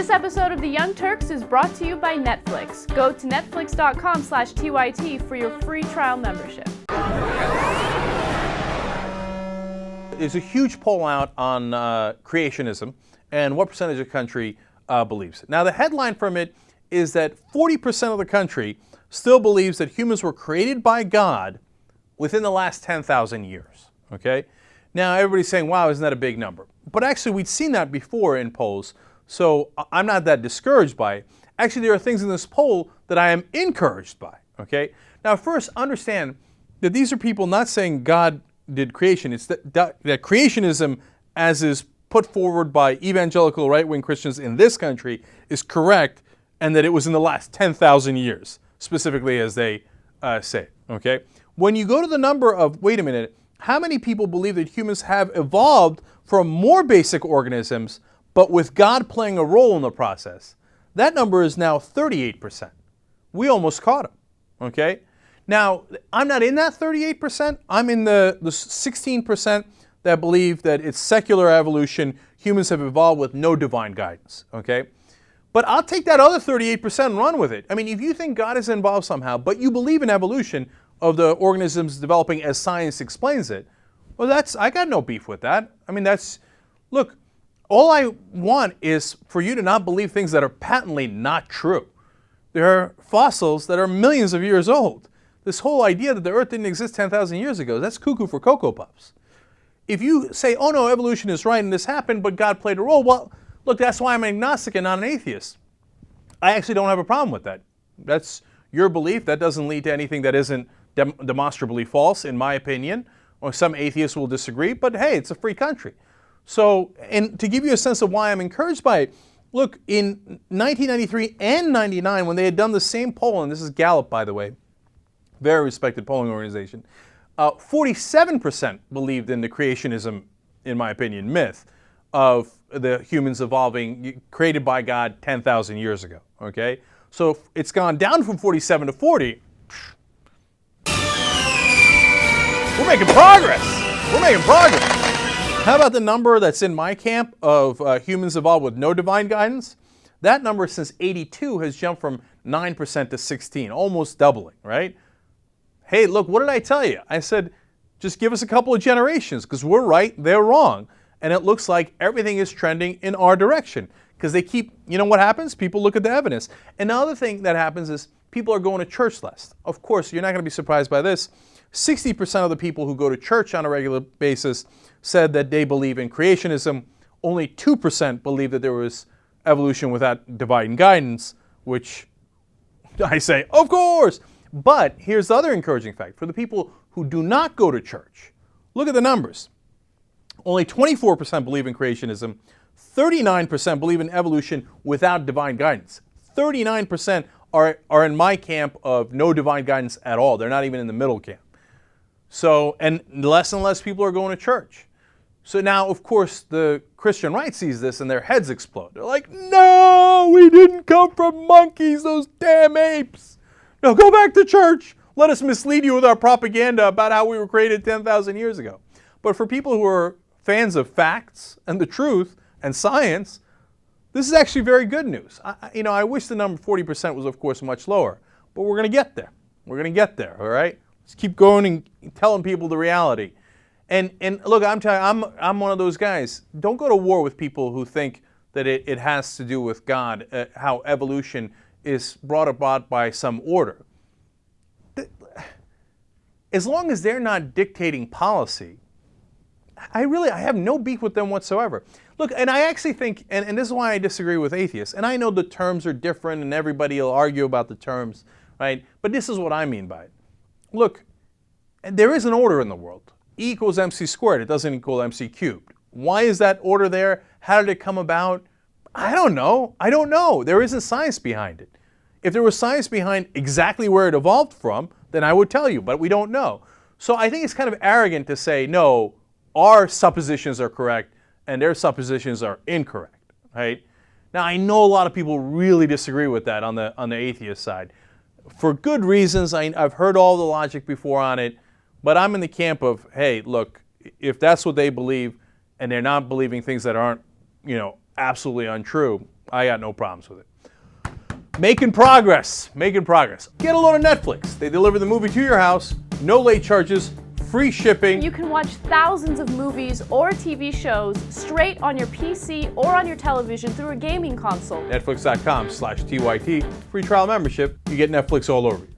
This episode of The Young Turks is brought to you by Netflix. Go to netflix.com/TYT for your free trial membership. There's a huge poll out on creationism and what percentage of the country believes it. Now, the headline from it is that 40% of the country still believes that humans were created by God within the last 10,000 years, okay? Now, everybody's saying, wow, isn't that a big number? But actually, we'd seen that before in polls, so I'm not that discouraged by it. Actually, there are things in this poll that I am encouraged by, okay? Now, first, understand that these are people not saying God did creation. It's that creationism, as is put forward by evangelical right-wing Christians in this country, is correct, and that it was in the last 10,000 years, specifically as they say, okay? When you go to the number of, wait a minute, how many people believe that humans have evolved from more basic organisms, but with God playing a role in the process? That number is now 38%. We almost caught him, okay? Now, I'm not in that 38%. I'm in the 16% that believe that it's secular evolution. Humans have evolved with no divine guidance, okay? But I'll take that other 38% and run with it. I mean, if you think God is involved somehow, but you believe in evolution of the organisms developing as science explains it, well, I got no beef with that. I mean, look, all I want is for you to not believe things that are patently not true. There are fossils that are millions of years old. This whole idea that the Earth didn't exist 10,000 years ago, that's cuckoo for Cocoa Puffs. If you say, oh no, evolution is right and this happened, but God played a role, well, look, that's why I'm an agnostic and not an atheist. I actually don't have a problem with that. That's your belief. That doesn't lead to anything that isn't demonstrably false, in my opinion. Or some atheists will disagree, but hey, it's a free country. So, and to give you a sense of why I'm encouraged by it, look, in 1993 and 99, when they had done the same poll, and this is Gallup, by the way, very respected polling organization, 47% believed in the creationism, in my opinion, myth of the humans evolving, created by God 10,000 years ago, okay? So it's gone down from 47 to 40. We're making progress. We're making progress. How about the number that's in my camp of humans evolved with no divine guidance? That number since 82 has jumped from 9% to 16, almost doubling, right? Hey, look, what did I tell you? I said, just give us a couple of generations because we're right, they're wrong. And it looks like everything is trending in our direction because they keep, you know what happens? People look at the evidence. And the other thing that happens is people are going to church less. Of course, you're not going to be surprised by this. 60% of the people who go to church on a regular basis said that they believe in creationism. Only 2% believe that there was evolution without divine guidance, which I say, of course. But here's the other encouraging fact. For the people who do not go to church, look at the numbers. Only 24% believe in creationism. 39% believe in evolution without divine guidance. 39% are in my camp of no divine guidance at all. They're not even in the middle camp. So, and less people are going to church. So now, of course, the Christian right sees this and their heads explode. They're like, no, we didn't come from monkeys, those damn apes. No, go back to church. Let us mislead you with our propaganda about how we were created 10,000 years ago. But for people who are fans of facts and the truth and science, this is actually very good news. I wish the number 40% was, of course, much lower. But we're going to get there. We're going to get there, all right? Let's keep going and telling people the reality. And look, I'm telling you, I'm one of those guys. Don't go to war with people who think that it has to do with God, how evolution is brought about by some order. As long as they're not dictating policy, I have no beef with them whatsoever. Look, and I actually think, and this is why I disagree with atheists, and I know the terms are different and everybody will argue about the terms, right? But this is what I mean by it. Look, there is an order in the world. E equals mc squared. It doesn't equal mc cubed. Why is that order there? How did it come about? I don't know. I don't know. There isn't science behind it. If there was science behind exactly where it evolved from, then I would tell you, but we don't know. So I think it's kind of arrogant to say, no, our suppositions are correct and their suppositions are incorrect, right? Now, I know a lot of people really disagree with that on the atheist side. For good reasons. I've heard all the logic before on it, but I'm in the camp of, hey, look, if that's what they believe and they're not believing things that aren't, absolutely untrue, I got no problems with it. Making progress. Making progress. Get a load of Netflix. They deliver the movie to your house, no late charges, free shipping. You can watch thousands of movies or TV shows straight on your PC or on your television through a gaming console. Netflix.com/TYT. Free trial membership. You get Netflix all over you.